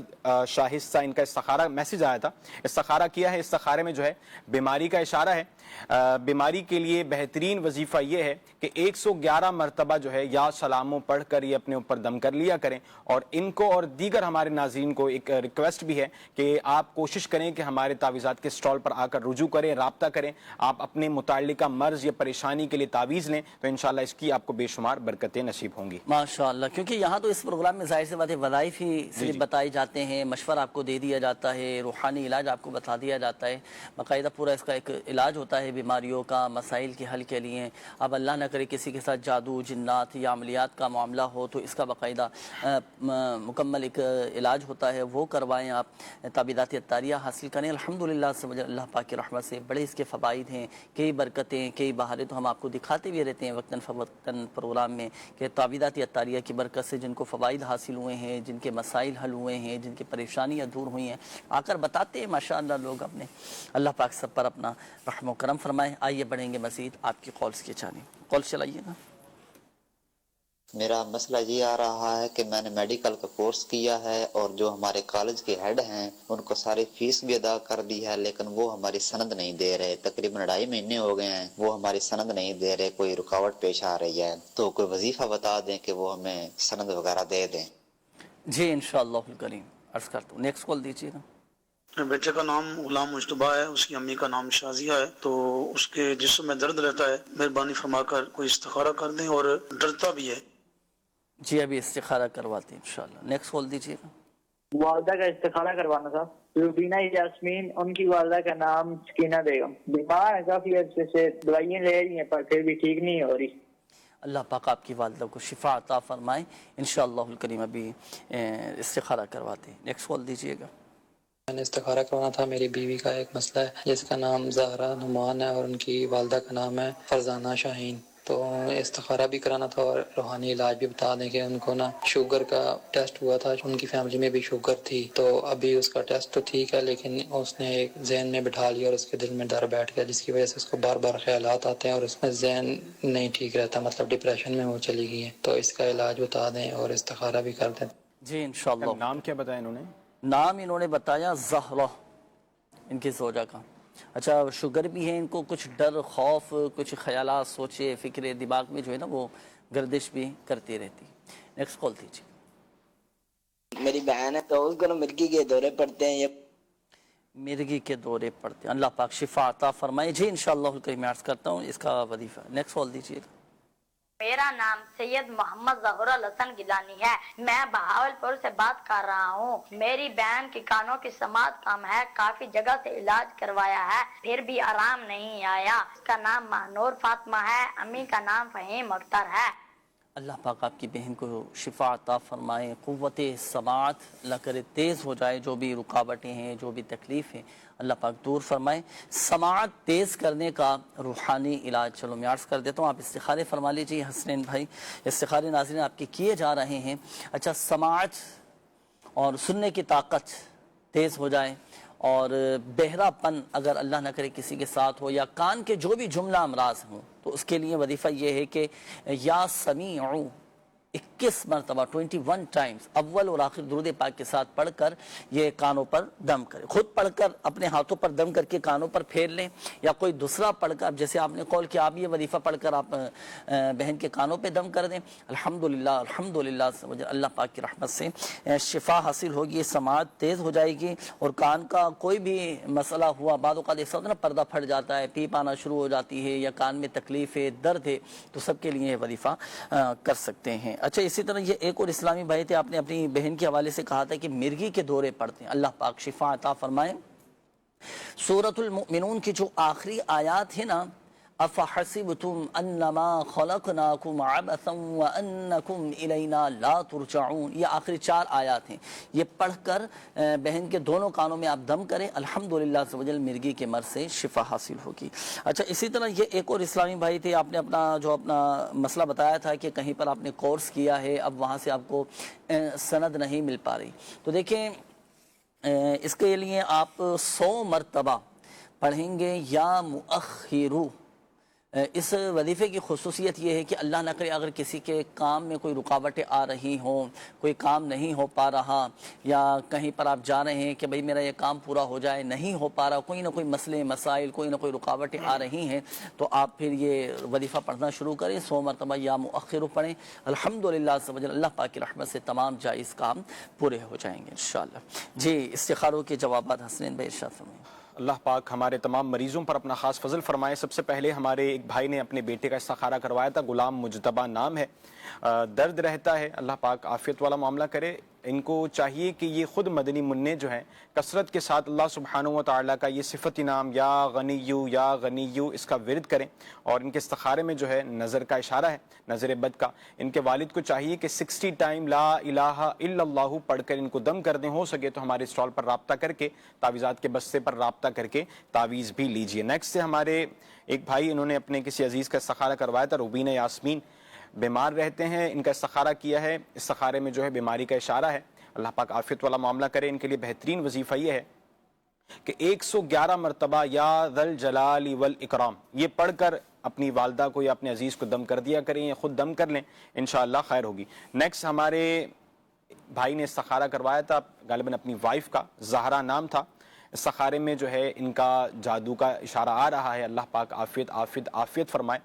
شاہستہ, ان کا استخارہ میسج آیا تھا, استخارہ کیا ہے. استخارے میں جو ہے بیماری کا اشارہ ہے, بیماری کے لیے بہترین وظیفہ یہ ہے کہ 111 مرتبہ جو ہے یا سلاموں پڑھ کر یہ اپنے اوپر دم کر لیا کریں. اور ان کو اور دیگر ہمارے ناظرین کو ایک ریکویسٹ بھی ہے کہ آپ کوشش کریں کہ ہمارے تعویذات کے سٹال پر آ کر رجوع کریں, رابطہ کریں, آپ اپنے متعلق کا مرض یا پریشانی کے لیے تعویذ لیں تو انشاءاللہ اس کی آپ کو بے شمار برکتیں نصیب ہوں گی ماشاءاللہ. کیونکہ یہاں تو اس پروگرام میں ظاہر سی بات ہے وظائف ہی صرف بتائے جاتے ہیں, مشورہ آپ کو دے دیا جاتا ہے, روحانی علاج آپ کو بتا دیا جاتا ہے, باقاعدہ پورا اس کا ایک علاج ہوتا ہے بیماریوں کا, مسائل کے حل کے لیے. اب اللہ نہ کرے کسی کے ساتھ جادو جنات یا عملیات کا معاملہ ہو تو اس کا باقاعدہ مکمل ایک علاج ہوتا ہے, وہ کروائیں آپ, تعویذات عطاریہ حاصل کریں. الحمدللہ اللہ پاک کی رحمت سے بڑے اس کے فوائد ہیں, کئی برکتیں, کئی بہاریں تو ہم آپ کو دکھاتے بھی رہتے ہیں وقتاً فوقتاً پروگرام میں کہ تعویذات عطاریہ کی برکت سے جن کو فوائد حاصل ہوئے ہیں, جن کے مسائل حل ہوئے ہیں, جن کی پریشانیاں دور ہوئی ہیں, آ کر بتاتے ہیں ماشاءاللہ لوگ اپنے. اللہ پاک سب پر اپنا رحم و کرم فرمائے. آئیے بڑھیں گے مزید آپ کی کالز کی جانب, کال چلائیے گا. میرا مسئلہ یہ آ رہا ہے کہ میں نے میڈیکل کا کورس کیا ہے اور جو ہمارے کالج کے ہیڈ ہیں ان کو ساری فیس بھی ادا کر دی ہے لیکن وہ ہماری سند نہیں دے رہے. تقریباً 2.5 مہینے ہو گئے ہیں, وہ ہماری سند نہیں دے رہے, کوئی رکاوٹ پیش آ رہی ہے. تو کوئی وظیفہ بتا دیں کہ وہ ہمیں سند وغیرہ دے دیں. جی انشاءاللہ الکریم عرض کرتا ہوں. نیکسٹ کال دیجیے گا. بیٹے کا نام غلام مجتبیٰ ہے, اس کی امی کا نام شازیہ ہے. تو اس کے جسم میں درد رہتا ہے, مہربانی فرما کر کوئی استخارہ کر دیں, اور ڈرتا بھی ہے. جی ابھی استخارہ کرواتے ہیں انشاءاللہ. نیکسٹ کال دیجیے گا. والدہ کا استخارہ کروانا تھا. روبینہ یاسمین, ان کی والدہ کا نام سکینہ بیگم. بیمار ہے کافی عرصے سے, دوائیاں لے رہی ہیں پر پھر بھی ٹھیک نہیں ہو رہی. اللہ پاک آپ کی والدہ کو شفا عطا فرمائے انشاءاللہ الکریم. ابھی استخارہ کرواتے ہیں. نیکسٹ کال دیجیے گا. میں نے استخارہ کروانا تھا. میری بیوی کا ایک مسئلہ ہے جس کا نام زہرا نعمان ہے اور ان کی والدہ کا نام ہے فرزانہ شاہین. تو استخارہ بھی کرانا تھا اور روحانی علاج بھی بتا دیں کہ ان کو نا شوگر کا ٹیسٹ ہوا تھا, ان کی فیملی میں بھی شوگر تھی. تو ابھی اس کا ٹیسٹ تو ٹھیک ہے لیکن اس نے ایک ذہن میں بٹھا لیا اور اس کے دل میں ڈر بیٹھ گیا جس کی وجہ سے اس کو بار بار خیالات آتے ہیں اور اس میں ذہن نہیں ٹھیک رہتا, مطلب ڈپریشن میں وہ چلی گئی ہے. تو اس کا علاج بتا دیں اور استخارہ بھی کر دیں. جی انشاءاللہ. نام کیا بتایا انہوں نے؟ نام انہوں نے بتایا زہرہ ان کی زوجہ کا. اچھا شوگر بھی ہے ان کو، کچھ ڈر خوف کچھ خیالات سوچے فکرے دماغ میں جو ہے نا وہ گردش بھی کرتی رہتی. نیکسٹ کال دیجیے. میری بہن ہے تو اس کو مرگی کے دورے پڑتے ہیں، یہ مرگی کے دورے پڑتے ہیں. اللہ پاک شفا عطا فرمائے. جی انشاءاللہ الکریم عرض کرتا ہوں اس کا وظیفہ. نیکسٹ کال دیجیے. میرا نام سید محمد ظہور الحسن گیلانی ہے، میں بہاولپور سے بات کر رہا ہوں. میری بہن کی کانوں کی سماعت کم ہے، کافی جگہ سے علاج کروایا ہے پھر بھی آرام نہیں آیا. اس کا نام مہنور فاطمہ ہے، امی کا نام فہیم اختر ہے. اللہ پاک آپ کی بہن کو شفا عطا فرمائے، قوت سماعت اللہ کرے تیز ہو جائے، جو بھی رکاوٹیں ہیں جو بھی تکلیف ہیں اللہ پاک دور فرمائے. سماعت تیز کرنے کا روحانی علاج چلو میں عرض کر دیتا ہوں، آپ استخارے فرما لیجیے. حسنین بھائی استخارے ناظرین آپ کے کیے جا رہے ہیں. اچھا سماعت اور سننے کی طاقت تیز ہو جائے اور بہرا پن اگر اللہ نہ کرے کسی کے ساتھ ہو، یا کان کے جو بھی جملہ امراض ہوں، تو اس کے لیے وظیفہ یہ ہے کہ یا سمیعو 21 مرتبہ 21 ٹائمز اول اور آخر درود پاک کے ساتھ پڑھ کر یہ کانوں پر دم کرے. خود پڑھ کر اپنے ہاتھوں پر دم کر کے کانوں پر پھیر لیں، یا کوئی دوسرا پڑھ کر، جیسے آپ نے قول کیا آپ یہ وظیفہ پڑھ کر آپ بہن کے کانوں پہ دم کر دیں. الحمدللہ الحمدللہ اللہ پاک کی رحمت سے شفا حاصل ہوگی، سماعت تیز ہو جائے گی، اور کان کا کوئی بھی مسئلہ ہوا، بعض اوقات ایسا ہوتا ہے نا پردہ پھٹ جاتا ہے، پیپ آنا شروع ہو جاتی ہے، یا کان میں تکلیف ہے درد ہے، تو سب کے لیے یہ وظیفہ کر سکتے ہیں. اچھا اسی طرح یہ ایک اور اسلامی بھائی تھے، آپ نے اپنی بہن کے حوالے سے کہا تھا کہ مرگی کے دورے پڑتے ہیں. اللہ پاک شفا عطا فرمائے. سورۃ المؤمنون کی جو آخری آیات ہے نا، افحسبتم انما خلقناکم عبثا وانکم الینا لا ترجعون، یہ آخری 4 آیات ہیں. یہ پڑھ کر بہن کے دونوں کانوں میں آپ دم کریں، الحمدللہ عز و جل مرگی کے مرض سے شفا حاصل ہوگی. اچھا اسی طرح یہ ایک اور اسلامی بھائی تھے، آپ نے اپنا مسئلہ بتایا تھا کہ کہیں پر آپ نے کورس کیا ہے، اب وہاں سے آپ کو سند نہیں مل پا رہی. تو دیکھیں اس کے لیے آپ 100 مرتبہ پڑھیں گے یا مؤخرو. اس وظیفے کی خصوصیت یہ ہے کہ اللہ نہ کرے اگر کسی کے کام میں کوئی رکاوٹیں آ رہی ہوں، کوئی کام نہیں ہو پا رہا، یا کہیں پر آپ جا رہے ہیں کہ بھئی میرا یہ کام پورا ہو جائے، نہیں ہو پا رہا، کوئی نہ کوئی مسئلے مسائل کوئی نہ کوئی رکاوٹیں آ رہی ہیں، تو آپ پھر یہ وظیفہ پڑھنا شروع کریں. 100 مرتبہ یا مؤخر پڑھیں، الحمدللہ عز و جل اللہ پاک کی رحمت سے تمام جائز کام پورے ہو جائیں گے انشاءاللہ. جی استخاروں کے جوابات حسنین بھائی ارشاد فرمائیں. اللہ پاک ہمارے تمام مریضوں پر اپنا خاص فضل فرمائے. سب سے پہلے ہمارے ایک بھائی نے اپنے بیٹے کا استخارہ کروایا تھا، غلام مجتبیٰ نام ہے، درد رہتا ہے، اللہ پاک عافیت والا معاملہ کرے. ان کو چاہیے کہ یہ خود مدنی منع جو ہیں کثرت کے ساتھ اللہ سبحانہ و تعالیٰ کا یہ صفت نام یا غنیو اس کا ورد کریں. اور ان کے استخارے میں جو ہے نظر کا اشارہ ہے، نظر بد کا. ان کے والد کو چاہیے کہ 60 ٹائم لا الہ الا اللہ پڑھ کر ان کو دم کر دیں. ہو سکے تو ہمارے اسٹال پر رابطہ کر کے، تعویذات کے بستے پر رابطہ کر کے تعویذ بھی لیجئے. نیکسٹ سے ہمارے ایک بھائی، انہوں نے اپنے کسی عزیز کا استخارہ کروایا تھا، روبینہ یاسمین بیمار رہتے ہیں، ان کا استخارہ کیا ہے. استخارے میں جو ہے بیماری کا اشارہ ہے، اللہ پاک عافیت والا معاملہ کرے. ان کے لیے بہترین وظیفہ یہ ہے کہ 111 مرتبہ یا ذا الجلال والاکرام یہ پڑھ کر اپنی والدہ کو یا اپنے عزیز کو دم کر دیا کریں، یا خود دم کر لیں، انشاءاللہ خیر ہوگی. نیکسٹ ہمارے بھائی نے استخارہ کروایا تھا، غالباً اپنی وائف کا، زہرا نام تھا. استخارے میں جو ہے ان کا جادو کا اشارہ آ رہا ہے، اللہ پاک عافیت فرمائے.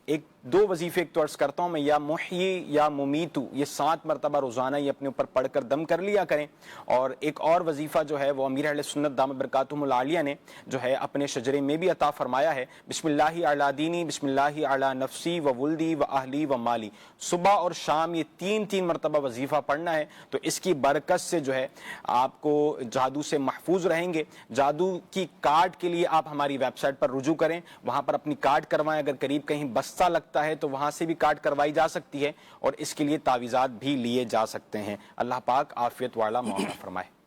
ایک دو وظیفے ایک تو عرض کرتا ہوں میں، یا محیی یا ممیتو یہ 7 مرتبہ روزانہ یہ اپنے اوپر پڑھ کر دم کر لیا کریں. اور ایک اور وظیفہ جو ہے وہ امیر اہل سنت دامت برکاتہم العالیہ نے جو ہے اپنے شجرے میں بھی عطا فرمایا ہے، بسم اللہ اعلی دینی، بسم اللہ اعلی نفسی و ولدی و اہلی و مالی. صبح اور شام یہ 3 مرتبہ وظیفہ پڑھنا ہے. تو اس کی برکت سے جو ہے آپ کو جادو سے محفوظ رہیں گے. جادو کی کارڈ کے لیے آپ ہماری ویب سائٹ پر رجوع کریں، وہاں پر اپنی کارڈ کروائیں. اگر قریب کہیں بستہ لگتا ہے تو وہاں سے بھی کارڈ کروائی جا سکتی ہے، اور اس کے لیے تعویذات بھی لیے جا سکتے ہیں. اللہ پاک عافیت والا معاملہ فرمائے.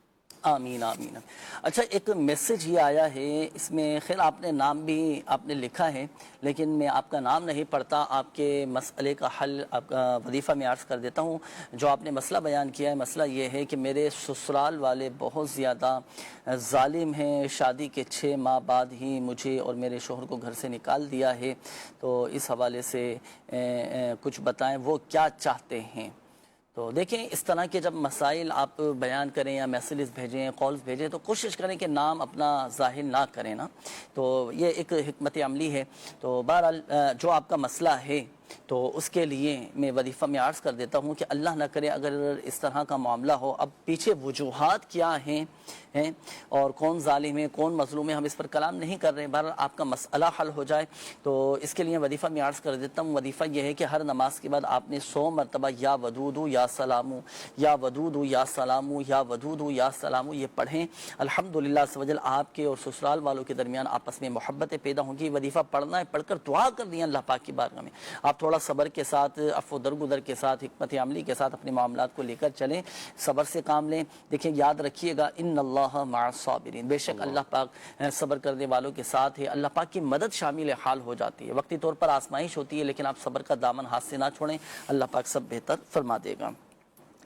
آمین آمین. اچھا ایک میسج یہ آیا ہے، اس میں خیر آپ نے نام بھی آپ نے لکھا ہے، لیکن میں آپ کا نام نہیں پڑھتا، آپ کے مسئلے کا حل آپ کا وظیفہ میں عرض کر دیتا ہوں. جو آپ نے مسئلہ بیان کیا ہے، مسئلہ یہ ہے کہ میرے سسرال والے بہت زیادہ ظالم ہیں، شادی کے 6 ماہ بعد ہی مجھے اور میرے شوہر کو گھر سے نکال دیا ہے. تو اس حوالے سے کچھ بتائیں وہ کیا چاہتے ہیں. تو دیکھیں اس طرح کے جب مسائل آپ بیان کریں یا میسیجز بھیجیں کالز بھیجیں تو کوشش کریں کہ نام اپنا ظاہر نہ کریں نا، تو یہ ایک حکمت عملی ہے۔ تو بہرحال جو آپ کا مسئلہ ہے تو اس کے لیے میں وظیفہ میں عرض کر دیتا ہوں کہ اللہ نہ کرے اگر اس طرح کا معاملہ ہو، اب پیچھے وجوہات کیا ہیں اور کون ظالم ہے کون مظلوم ہے ہم اس پر کلام نہیں کر رہے، بہرحال آپ کا مسئلہ حل ہو جائے تو اس کے لیے وظیفہ میں عرض کر دیتا ہوں۔ وظیفہ یہ ہے کہ ہر نماز کے بعد آپ نے 100 مرتبہ یا ودودو یا سلامو یا ودودو یا سلامو یا ودودو یا سلامو یہ پڑھیں۔ الحمدللہ عز و جل آپ کے اور سسرال والوں کے درمیان آپس میں محبتیں پیدا ہوں گی۔ وظیفہ پڑھنا ہے، پڑھ کر دعا کر دیا اللہ پاک کی بارگاہ میں۔ آپ تھوڑا صبر کے ساتھ، عفو درگزر کے ساتھ، حکمت عملی کے ساتھ اپنے معاملات کو لے کر چلیں، صبر سے کام لیں۔ دیکھیں یاد رکھیے گا ان اللہ مع الصابرین، بے شک اللہ پاک صبر کرنے والوں کے ساتھ ہے۔ اللہ پاک کی مدد شامل حال ہو جاتی ہے، وقتی طور پر آزمائش ہوتی ہے لیکن آپ صبر کا دامن ہاتھ سے نہ چھوڑیں، اللہ پاک سب بہتر فرما دے گا۔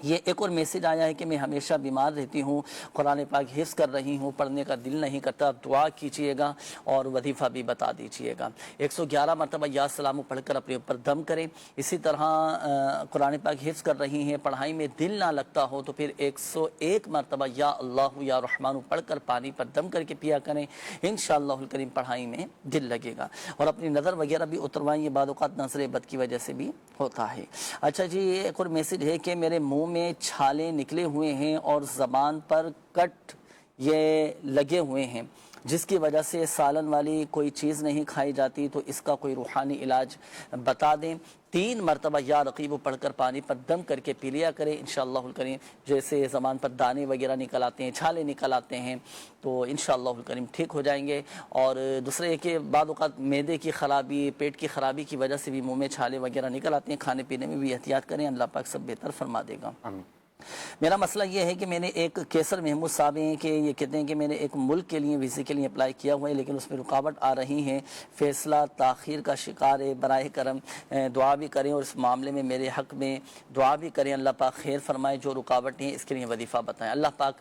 یہ ایک اور میسیج آیا ہے کہ میں ہمیشہ بیمار رہتی ہوں، قرآن پاک حفظ کر رہی ہوں، پڑھنے کا دل نہیں کرتا، دعا کیجئے گا اور وظیفہ بھی بتا دیجئے گا۔ 111 مرتبہ یا سلام پڑھ کر اپنے اوپر دم کریں۔ اسی طرح قرآن پاک حفظ کر رہی ہیں، پڑھائی میں دل نہ لگتا ہو تو پھر 101 مرتبہ یا اللہ یا رحمان پڑھ کر پانی پر دم کر کے پیا کریں، انشاءاللہ الکریم پڑھائی میں دل لگے گا۔ اور اپنی نظر وغیرہ بھی اتروائیں، یہ بعض اوقات نظر بد کی وجہ سے بھی ہوتا ہے۔ اچھا جی، یہ ایک اور میسیج ہے کہ میرے منہ میں چھالے نکلے ہوئے ہیں اور زبان پر کٹ یہ لگے ہوئے ہیں جس کی وجہ سے سالن والی کوئی چیز نہیں کھائی جاتی، تو اس کا کوئی روحانی علاج بتا دیں۔ 3 مرتبہ یا رقیب پڑھ کر پانی پر دم کر کے پی لیا کریں، انشاءاللہ الکریم جیسے زبان پر دانے وغیرہ نکل آتے ہیں، چھالے نکل آتے ہیں تو انشاءاللہ الکریم ٹھیک ہو جائیں گے۔ اور دوسرے یہ کہ بعض اوقات معدے کی خرابی، پیٹ کی خرابی کی وجہ سے بھی منہ میں چھالے وغیرہ نکل آتے ہیں، کھانے پینے میں بھی احتیاط کریں، اللہ پاک سب بہتر فرما دے گا۔ میرا مسئلہ یہ ہے کہ میں نے ایک کیسر محمود صاحب ہیں کہ یہ کہتے ہیں کہ میں نے ایک ملک کے لیے ویزے کے لیے اپلائی کیا ہوا ہے لیکن اس میں رکاوٹ آ رہی ہیں، فیصلہ تاخیر کا شکار ہے، براہ کرم دعا بھی کریں اور اس معاملے میں میرے حق میں دعا بھی کریں، اللہ پاک خیر فرمائے۔ جو رکاوٹیں ہیں اس کے لیے وظیفہ بتائیں، اللہ پاک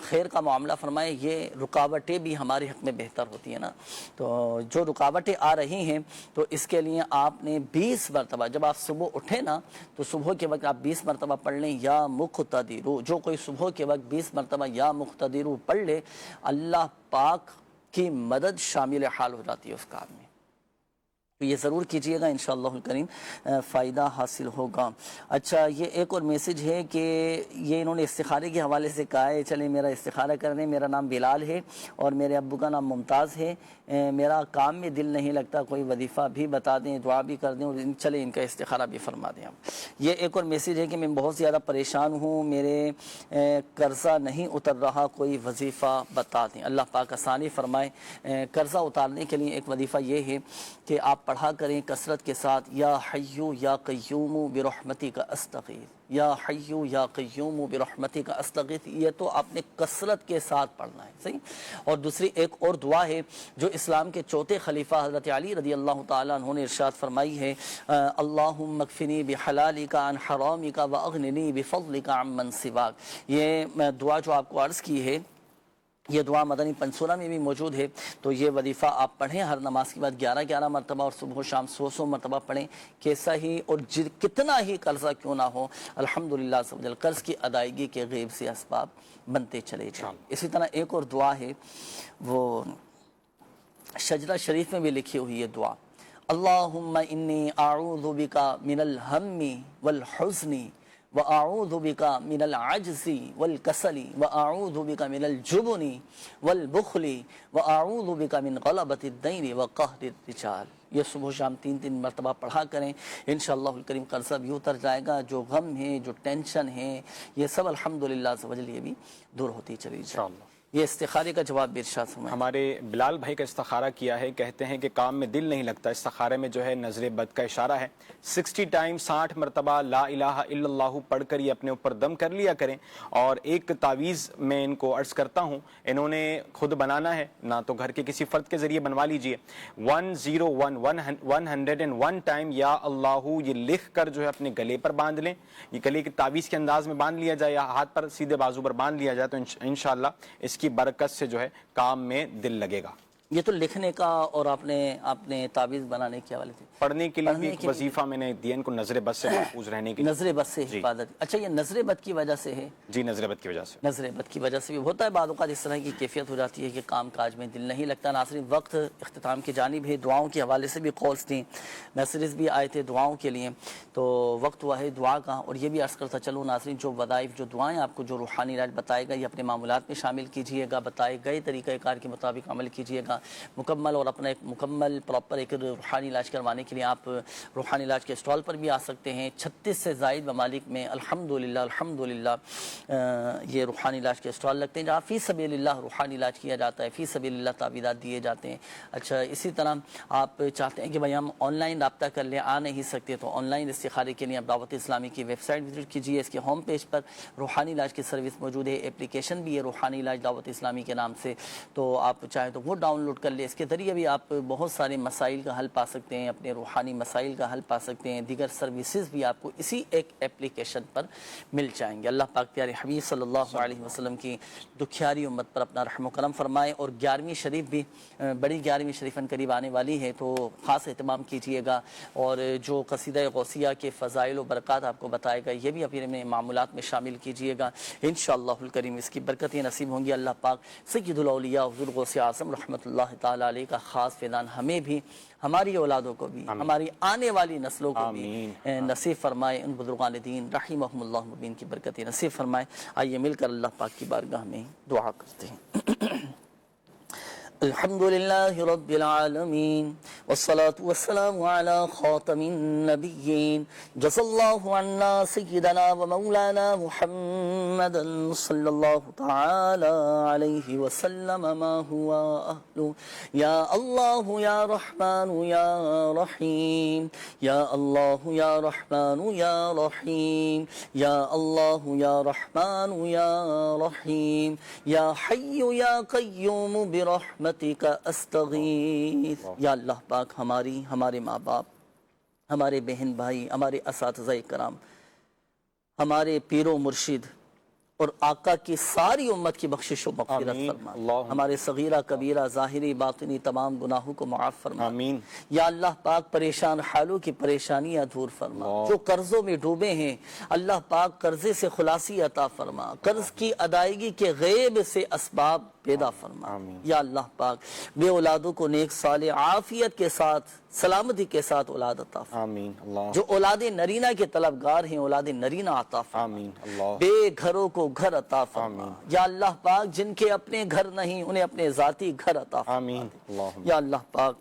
خیر کا معاملہ فرمائے۔ یہ رکاوٹیں بھی ہمارے حق میں بہتر ہوتی ہیں نا، تو جو رکاوٹیں آ رہی ہیں تو اس کے لیے آپ نے 20 مرتبہ جب آپ صبح اٹھیں نا تو صبح کے وقت آپ 20 مرتبہ پڑھ لیں یا مقتدرو، جو کوئی صبح کے وقت 20 مرتبہ یا مقتدرو پڑھ لے، اللہ پاک کی مدد شامل حال ہو جاتی ہے اس کام میں، تو یہ ضرور کیجئے گا، انشاءاللہ الکریم فائدہ حاصل ہوگا۔ اچھا، یہ ایک اور میسیج ہے کہ یہ انہوں نے استخارے کے حوالے سے کہا ہے، چلیں میرا استخارہ کر دیں۔ میرا نام بلال ہے اور میرے ابو کا نام ممتاز ہے، میرا کام میں دل نہیں لگتا، کوئی وظیفہ بھی بتا دیں، دعا بھی کر دیں اور چلیں ان کا استخارہ بھی فرما دیں۔ یہ ایک اور میسیج ہے کہ میں بہت زیادہ پریشان ہوں، میرے قرضہ نہیں اتر رہا، کوئی وظیفہ بتا دیں، اللہ پاک آسانی فرمائے۔ قرضہ اتارنے کے لیے ایک وظیفہ یہ ہے کہ آپ پڑھا کریں کثرت کے ساتھ، یا حیو یا قیوم برحمتی کا استغیث، یا حیو یا قیوم برحمتی کا استغیث، یہ تو آپ نے کثرت کے ساتھ پڑھنا ہے، صحیح۔ اور دوسری ایک اور دعا ہے جو اسلام کے چوتھے خلیفہ حضرت علی رضی اللہ تعالیٰ عنہ نے ارشاد فرمائی ہے، اللہم اکفنی بحلالک عن حرامک واغننی بفضلک عن من سواک۔ یہ دعا جو آپ کو عرض کی ہے یہ دعا مدنی پنسورہ میں بھی موجود ہے، تو یہ وظیفہ آپ پڑھیں ہر نماز کے بعد 11 مرتبہ اور صبح و شام 100 مرتبہ پڑھیں، کیسا ہی اور کتنا ہی قرضہ کیوں نہ ہو، الحمدللہ عز و جل قرض کی ادائیگی کے غیب سے اسباب بنتے چلے جائیں۔ اسی طرح ایک اور دعا ہے، وہ شجرہ شریف میں بھی لکھی ہوئی ہے دعا، اللہم انی اعوذ بک من الہم والحزن وَأَعُوذُ بِكَ مِنَ الْعَجْزِ وَالْكَسَلِ وَأَعُوذُ بِكَ مِنَ الْجُبْنِ وَالْبُخْلِ وَأَعُوذُ بِكَ مِنْ غَلَبَةِ الدَّيْنِ وَقَهْرِ الرِّجَالِ۔ یہ صبح شام 3 مرتبہ پڑھا کریں، انشاءاللہ الکریم قرضہ بھی اتر جائے گا، جو غم ہے، جو ٹینشن ہے، یہ سب الحمدللہ عز و جل یہ بھی دور ہوتی چلی جائے۔ یہ استخارے کا جواب بھی ارشاد فرمائیں۔ ہمارے بلال بھائی کا استخارہ کیا ہے، کہتے ہیں کہ کام میں دل نہیں لگتا، استخارے میں جو ہے نظر بد کا اشارہ ہے، 60 ٹائم 60 مرتبہ لا الہ الا اللہ پڑھ کر یہ اپنے اوپر دم کر لیا کریں۔ اور ایک تعویذ میں ان کو عرض کرتا ہوں، انہوں نے خود بنانا ہے نہ تو گھر کے کسی فرد کے ذریعے بنوا لیجئے، 101 ٹائم یا اللہ یہ لکھ کر جو ہے اپنے گلے پر باندھ لیں، یہ گلے کے تعویذ کے انداز میں باندھ لیا جائے یا ہاتھ پر سیدھے بازو پر باندھ لیا جائے تو انشاءاللہ اس کی برکت سے جو ہے کام میں دل لگے گا۔ یہ تو لکھنے کا اور اپنے تعویذ بنانے کے حوالے سے پڑھنے کے لیے بھی ایک وظیفہ میں نے دیا ان کو نظر بد سے محفوظ رہنے کے لیے. نظر بد سے حفاظت. اچھا یہ نظر بد کی وجہ سے ہے؟ جی نظر بد کی وجہ سے. نظر بد کی وجہ سے بھی ہوتا ہے بعض اوقات اس طرح کی کیفیت ہو جاتی ہے کہ کام کاج میں دل نہیں لگتا. ناظرین وقت اختتام کی جانب ہے. دعاؤں کے حوالے سے بھی کالز تھیں, میسیجز بھی آئے تھے دعاؤں کے لیے, تو وقت ہوا ہے دعا کا. اور یہ بھی عرض کرتا چلو ناظرین جو وظائف جو دعائیں آپ کو جو روحانی علاج بتائے گا یہ اپنے معمولات میں شامل کیجئے گا, بتائے گئے طریقہ کار کے مطابق عمل کیجئے گا مکمل, اور اپنا ایک مکمل پراپر ایک روحانی علاج کروانے کے لیے آپ روحانی علاج کے اسٹال پر بھی آ سکتے ہیں. 36 سے زائد ممالک میں الحمدللہ یہ روحانی علاج کے اسٹال لگتے ہیں جہاں فی سبیل اللہ روحانی علاج کیا جاتا ہے, فی سبیل اللہ تعویذات دیے جاتے ہیں. اچھا اسی طرح آپ چاہتے ہیں کہ بھائی ہم آن لائن رابطہ کر لیں, آ نہیں سکتے, تو آن لائن استخارے کے لیے آپ دعوت اسلامی کی ویب سائٹ وزٹ کیجیے. اس کے ہوم پیج پر روحانی علاج کی سروس موجود ہے, اپلیکیشن بھی ہے روحانی علاج دعوت اسلامی کے نام سے, تو آپ چاہیں تو وہ ڈاؤن لوڈ کر لیں. اس کے ذریعے بھی آپ بہت سارے مسائل کا حل پا سکتے ہیں, اپنے روحانی مسائل کا حل پا سکتے ہیں. دیگر سروسز بھی آپ کو اسی ایک اپلیکیشن پر مل جائیں گے. اللہ پاک پیارے حبیب صلی اللہ علیہ وسلم کی دکھیاری امت پر اپنا رحم و کرم فرمائے. اور 11ویں شریف بھی بڑی 11ویں شریفن قریب آنے والی ہے, تو خاص اہتمام کیجیے گا. اور جو قصیدہ غوثیہ کے فضائل و برکات آپ کو بتائے گا یہ بھی اپنے معمولات میں شامل کیجیے گا انشاءاللہ الکریم. اس کی برکتیں نصیب ہوں گی. اللہ پاک سید الاولیاء حضور غوث اعظم رحمۃ اللہ تعالی علیہ کا خاص فیضان ہمیں بھی, ہماری اولادوں کو بھی, ہماری آنے والی نسلوں کو بھی نصیب فرمائے. ان بزرگان دین رحمہم اللہ مبین کی برکتیں نصیب فرمائے. آئیے مل کر اللہ پاک کی بارگاہ میں دعا کرتے ہیں. الحمد لله رب العالمين والصلاة والسلام على خاتم النبيين جزا الله عنا سيدنا ومولانا محمدا صلى الله تعالى عليه وسلم ما هو أهله يا الله يا رحمن يا رحيم يا الله يا رحمن يا رحيم يا الله يا رحمن يا رحيم يا حي يا قيوم برحمتك کا استغیث. یا اللہ پاک ہمارے ماں باپ, ہمارے بہن بھائی, ہمارے اساتذہ کرام, ہمارے پیر و مرشد اور آقا کی ساری امت کی بخشش و مغفرت فرما. ہمارے صغیرہ کبیرہ ظاہری باطنی تمام گناہوں کو معاف فرما. یا اللہ پاک پریشان حالوں کی پریشانیاں دور فرما. جو قرضوں میں ڈوبے ہیں اللہ پاک قرضے سے خلاصی عطا فرما. قرض کی ادائیگی کے غیب سے اسباب پیدا فرما. یا اللہ پاک بے اولادوں کو نیک صالح عافیت کے ساتھ سلامتی کے ساتھ اولاد عطا فرما. جو اولاد نرینہ کے طلبگار ہیں اولاد نرینہ عطا فرما. بے گھروں کو گھر عطا فرما. یا اللہ پاک جن کے اپنے گھر نہیں انہیں اپنے ذاتی گھر عطا فرما. یا اللہ پاک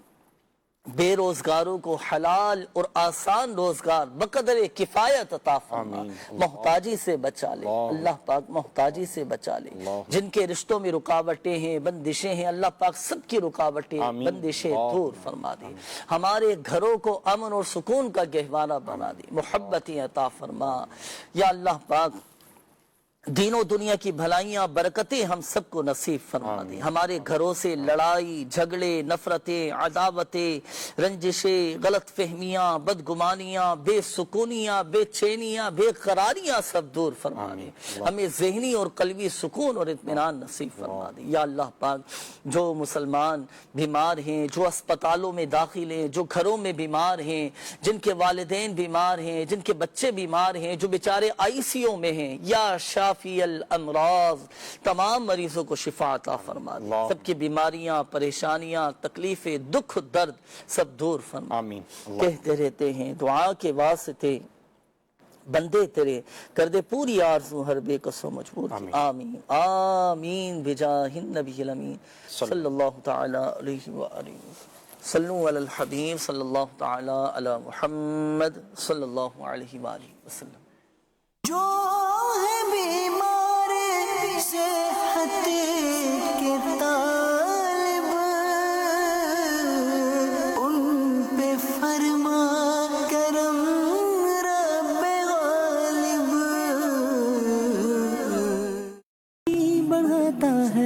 بے روزگاروں کو حلال اور آسان روزگار بقدر کفایت عطا فرما. محتاجی سے بچا لے اللہ پاک, محتاجی سے بچا لے. جن کے رشتوں میں رکاوٹیں ہیں بندشیں ہیں اللہ پاک سب کی رکاوٹیں بندشیں دور فرما دے. ہمارے گھروں کو امن اور سکون کا گہوارہ بنا دے. محبتیں عطا فرما. یا اللہ پاک دین و دنیا کی بھلائیاں برکتیں ہم سب کو نصیب فرما دے. ہمارے گھروں سے لڑائی جھگڑے نفرتیں عداوتیں رنجشیں غلط فہمیاں بدگمانیاں بے سکونیاں بے چینیاں بے قراریاں سب دور فرما دے. ہمیں ذہنی اور قلبی سکون اور اطمینان نصیب فرما دے. یا اللہ پاک جو مسلمان بیمار ہیں, جو اسپتالوں میں داخل ہیں, جو گھروں میں بیمار ہیں, جن کے والدین بیمار ہیں, جن کے بچے بیمار ہیں, جو بیچارے ICU میں ہیں, یا فی الامراض تمام مریضوں کو شفا عطا فرما دے. سب کی بیماریاں پریشانیاں تکلیفیں دکھ درد سب دور فرما. کہتے رہتے ہیں دعا کے واسطے بندے تیرے کر دے پوری آرزو ہر بے کس و مجبور کی. آمین آمین بجاہ النبی الامین صلی اللہ تعالی علیہ وآلہ صلو علی الحبیب صلی اللہ تعالی علی محمد صلی اللہ علیہ وآلہ وسلم. جو ہے بیمار صحت کے طالب ان پہ فرما کرم رب غالب بڑھاتا ہے.